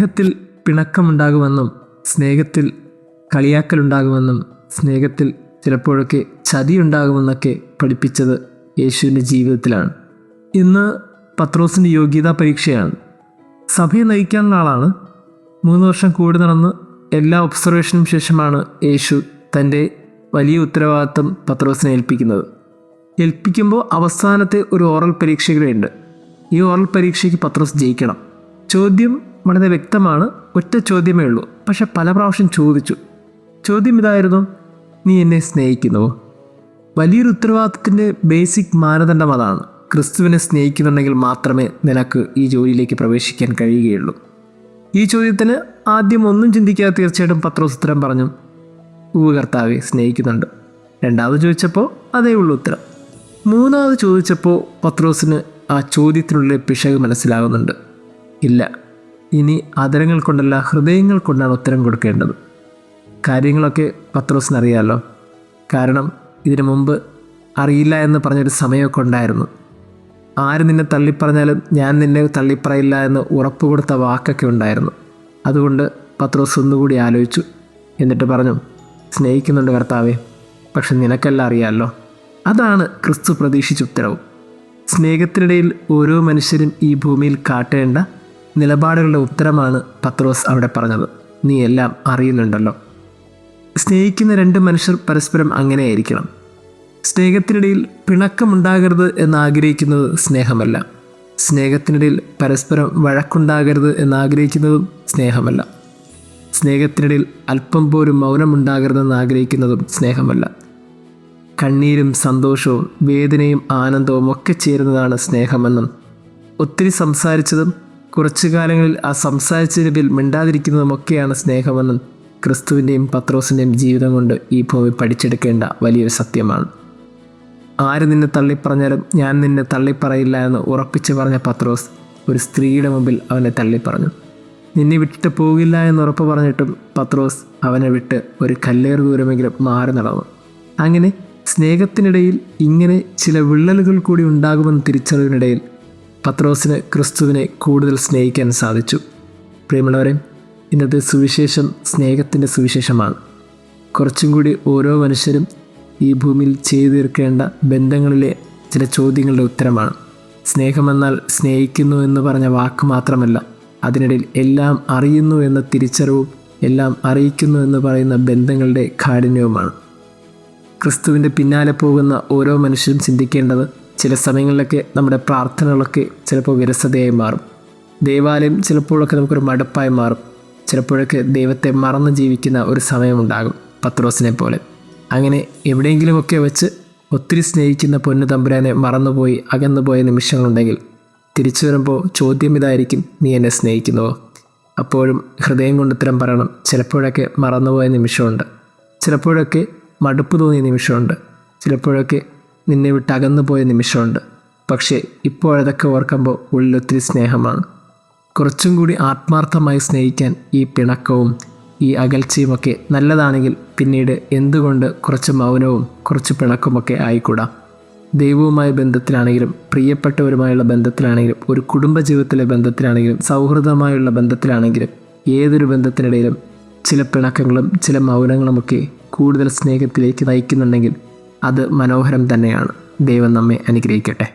സ്നേഹത്തിൽ പിണക്കമുണ്ടാകുമെന്നും സ്നേഹത്തിൽ കളിയാക്കലുണ്ടാകുമെന്നും സ്നേഹത്തിൽ ചിലപ്പോഴൊക്കെ ചതിയുണ്ടാകുമെന്നൊക്കെ പഠിപ്പിച്ചത് യേശുവിൻ്റെ ജീവിതത്തിലാണ്. ഇന്ന് പത്രോസിൻ്റെ യോഗ്യതാ പരീക്ഷയാണ്. സഭയെ നയിക്കാനുള്ള ആളാണ്. 3 വർഷം കൂടി നടന്ന് എല്ലാ ഒബ്സർവേഷനും ശേഷമാണ് യേശു തൻ്റെ വലിയ ഉത്തരവാദിത്വം പത്രോസിനെ ഏൽപ്പിക്കുമ്പോൾ അവസാനത്തെ ഒരു ഓറൽ പരീക്ഷ കൂടെയുണ്ട്. ഈ ഓറൽ പരീക്ഷയ്ക്ക് പത്രോസ് ജയിക്കണം. ചോദ്യം വളരെ വ്യക്തമാണ്. ഒറ്റ ചോദ്യമേ ഉള്ളൂ. പക്ഷെ പല പ്രാവശ്യം ചോദിച്ചു. ചോദ്യം ഇതായിരുന്നു: നീ എന്നെ സ്നേഹിക്കുന്നുവോ? വലിയൊരു ഉത്തരവാദിത്തത്തിൻ്റെ ബേസിക് മാനദണ്ഡം അതാണ്. ക്രിസ്തുവിനെ സ്നേഹിക്കുന്നുണ്ടെങ്കിൽ മാത്രമേ നിനക്ക് ഈ ജോലിയിലേക്ക് പ്രവേശിക്കാൻ കഴിയുകയുള്ളൂ. ഈ ചോദ്യത്തിന് ആദ്യം ഒന്നും ചിന്തിക്കാതെ തീർച്ചയായിട്ടും പത്രോസ് ഉത്തരം പറഞ്ഞു: ഉവ്വ് കർത്താവേ, സ്നേഹിക്കുന്നുണ്ട്. രണ്ടാമത് ചോദിച്ചപ്പോൾ അതേ ഉള്ളൂ ഉത്തരം. മൂന്നാമത് ചോദിച്ചപ്പോൾ പത്രോസിന് ആ ചോദ്യത്തിനുള്ള പിശക് മനസ്സിലാകുന്നുണ്ട്. ഇല്ല, ഇനി ആദരങ്ങൾ കൊണ്ടല്ല ഹൃദയങ്ങൾ കൊണ്ടാണ് ഉത്തരം കൊടുക്കേണ്ടത്. കാര്യങ്ങളൊക്കെ പത്രോസിനറിയാമല്ലോ. കാരണം ഇതിനു മുമ്പ് അറിയില്ല എന്ന് പറഞ്ഞൊരു സമയമൊക്കെ ഉണ്ടായിരുന്നു. ആര് നിന്നെ തള്ളിപ്പറഞ്ഞാലും ഞാൻ നിന്നെ തള്ളിപ്പറയില്ല എന്ന് ഉറപ്പ് കൊടുത്ത വാക്കൊക്കെ ഉണ്ടായിരുന്നു. അതുകൊണ്ട് പത്രോസ് ഒന്നുകൂടി ആലോചിച്ചു. എന്നിട്ട് പറഞ്ഞു: സ്നേഹിക്കുന്നുണ്ട് കർത്താവേ, പക്ഷെ നിനക്കെല്ലാം അറിയാമല്ലോ. അതാണ് ക്രിസ്തു പ്രതീക്ഷിച്ച ഉത്തരവും. സ്നേഹത്തിനിടയിൽ ഓരോ മനുഷ്യരും ഈ ഭൂമിയിൽ കാട്ടേണ്ട നിലപാടുകളുടെ ഉത്തരമാണ് പത്രോസ് അവിടെ പറഞ്ഞത്. നീ എല്ലാം അറിയുന്നുണ്ടല്ലോ. സ്നേഹിക്കുന്ന 2 മനുഷ്യർ പരസ്പരം അങ്ങനെയായിരിക്കണം. സ്നേഹത്തിനിടയിൽ പിണക്കമുണ്ടാകരുത് എന്നാഗ്രഹിക്കുന്നത് സ്നേഹമല്ല. സ്നേഹത്തിനിടയിൽ പരസ്പരം വഴക്കുണ്ടാകരുത് എന്നാഗ്രഹിക്കുന്നതും സ്നേഹമല്ല. സ്നേഹത്തിനിടയിൽ അല്പം പോലും മൗനമുണ്ടാകരുതെന്ന് ആഗ്രഹിക്കുന്നതും സ്നേഹമല്ല. കണ്ണീരും സന്തോഷവും വേദനയും ആനന്ദവും ഒക്കെ ചേരുന്നതാണ് സ്നേഹമെന്നും ഒത്തിരി സംസാരിച്ചതും കുറച്ചു കാലങ്ങളിൽ ആ സംസാരിച്ചതിന് പേരിൽ മിണ്ടാതിരിക്കുന്നതുമൊക്കെയാണ് സ്നേഹമെന്നും ക്രിസ്തുവിൻ്റെയും പത്രോസിൻ്റെയും ജീവിതം കൊണ്ട് ഈ ഭൂമി പഠിച്ചെടുക്കേണ്ട വലിയൊരു സത്യമാണ്. ആര് നിന്നെ തള്ളിപ്പറഞ്ഞാലും ഞാൻ നിന്നെ തള്ളിപ്പറയില്ല എന്ന് ഉറപ്പിച്ച് പറഞ്ഞ പത്രോസ് ഒരു സ്ത്രീയുടെ മുമ്പിൽ അവനെ തള്ളിപ്പറഞ്ഞു. നിന്നെ വിട്ടിട്ട് പോകില്ല എന്ന് ഉറപ്പ് പറഞ്ഞിട്ടും പത്രോസ് അവനെ വിട്ട് ഒരു കല്ലേറ് ദൂരമെങ്കിലും മാറി നടന്നു. അങ്ങനെ സ്നേഹത്തിനിടയിൽ ഇങ്ങനെ ചില വിള്ളലുകൾ കൂടി ഉണ്ടാകുമെന്ന് തിരിച്ചറിവിനിടയിൽ പത്രോസിന് ക്രിസ്തുവിനെ കൂടുതൽ സ്നേഹിക്കാൻ സാധിച്ചു. പ്രിയമുള്ളവരെ, ഇന്നത്തെ സുവിശേഷം സ്നേഹത്തിൻ്റെ സുവിശേഷമാണ്. കുറച്ചും കൂടി ഓരോ മനുഷ്യരും ഈ ഭൂമിയിൽ ചെയ്തു തീർക്കേണ്ട ബന്ധങ്ങളിലെ ചില ചോദ്യങ്ങളുടെ ഉത്തരമാണ്. സ്നേഹമെന്നാൽ സ്നേഹിക്കുന്നു എന്ന് പറഞ്ഞ വാക്ക് മാത്രമല്ല, അതിനിടയിൽ എല്ലാം അറിയുന്നു എന്ന തിരിച്ചറിവും എല്ലാം അറിയിക്കുന്നു എന്ന് പറയുന്ന ബന്ധങ്ങളുടെ കാഠിന്യവുമാണ്. ക്രിസ്തുവിൻ്റെ പിന്നാലെ പോകുന്ന ഓരോ മനുഷ്യരും ചിന്തിക്കേണ്ടത്, ചില സമയങ്ങളിലൊക്കെ നമ്മുടെ പ്രാർത്ഥനകളൊക്കെ ചിലപ്പോൾ വിരസതയായി മാറും. ദേവാലയം ചിലപ്പോഴൊക്കെ നമുക്കൊരു മടുപ്പായി മാറും. ചിലപ്പോഴൊക്കെ ദൈവത്തെ മറന്ന് ജീവിക്കുന്ന ഒരു സമയമുണ്ടാകും, പത്രോസിനെ പോലെ. അങ്ങനെ എവിടെയെങ്കിലുമൊക്കെ വെച്ച് ഒത്തിരി സ്നേഹിക്കുന്ന പൊന്നു തമ്പുരാനെ മറന്നുപോയി അകന്നുപോയ നിമിഷങ്ങളുണ്ടെങ്കിൽ തിരിച്ചു വരുമ്പോൾ ചോദ്യം ഇതായിരിക്കും: നീ എന്നെ സ്നേഹിക്കുന്നുവോ? അപ്പോഴും ഹൃദയം കൊണ്ട് ഉത്തരം പറയണം. ചിലപ്പോഴൊക്കെ മറന്നുപോയ നിമിഷമുണ്ട്, ചിലപ്പോഴൊക്കെ മടുപ്പ് തോന്നിയ നിമിഷമുണ്ട്, ചിലപ്പോഴൊക്കെ നിന്നെ വിട്ട് അകന്നു പോയ നിമിഷമുണ്ട്. പക്ഷേ ഇപ്പോഴതൊക്കെ ഓർക്കുമ്പോൾ ഉള്ളിലൊത്തിരി സ്നേഹമാണ്. കുറച്ചും കൂടി ആത്മാർത്ഥമായി സ്നേഹിക്കാൻ ഈ പിണക്കവും ഈ അകൽച്ചയുമൊക്കെ നല്ലതാണെങ്കിൽ പിന്നീട് എന്തുകൊണ്ട് കുറച്ച് മൗനവും കുറച്ച് പിണക്കമൊക്കെ ആയിക്കൂടാ? ദൈവവുമായ ബന്ധത്തിലാണെങ്കിലും പ്രിയപ്പെട്ടവരുമായുള്ള ബന്ധത്തിലാണെങ്കിലും ഒരു കുടുംബജീവിതത്തിലെ ബന്ധത്തിലാണെങ്കിലും സൗഹൃദമായുള്ള ബന്ധത്തിലാണെങ്കിലും ഏതൊരു ബന്ധത്തിനിടയിലും ചില പിണക്കങ്ങളും ചില മൗനങ്ങളുമൊക്കെ കൂടുതൽ സ്നേഹത്തിലേക്ക് നയിക്കുന്നുണ്ടെങ്കിൽ അത് മനോഹരം തന്നെയാണ്. ദൈവം നമ്മെ അനുഗ്രഹിക്കട്ടെ.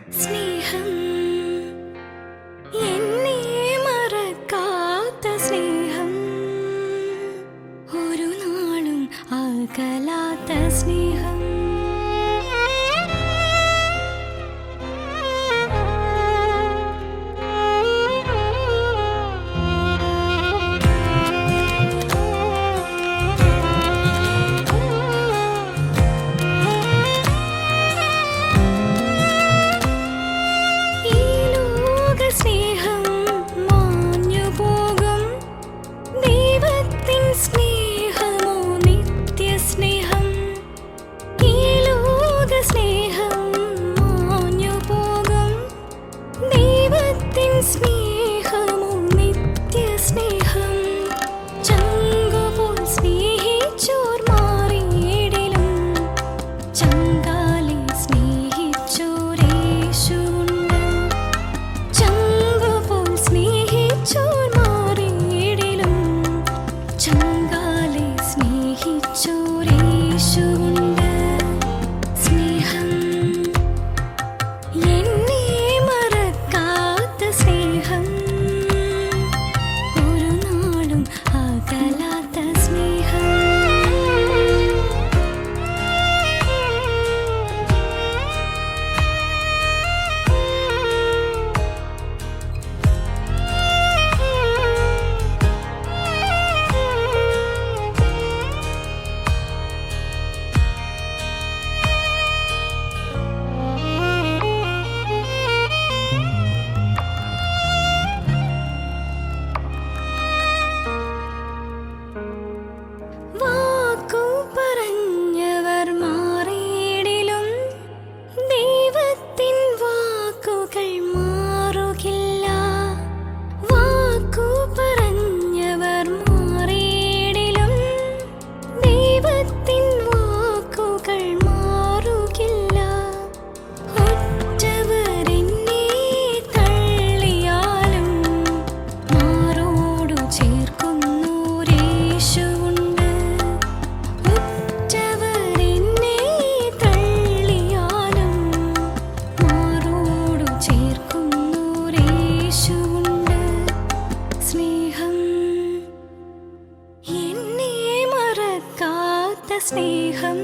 സ്നേഹം,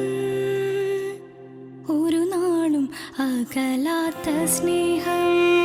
ഒരു നാളും അകലാത്ത സ്നേഹം.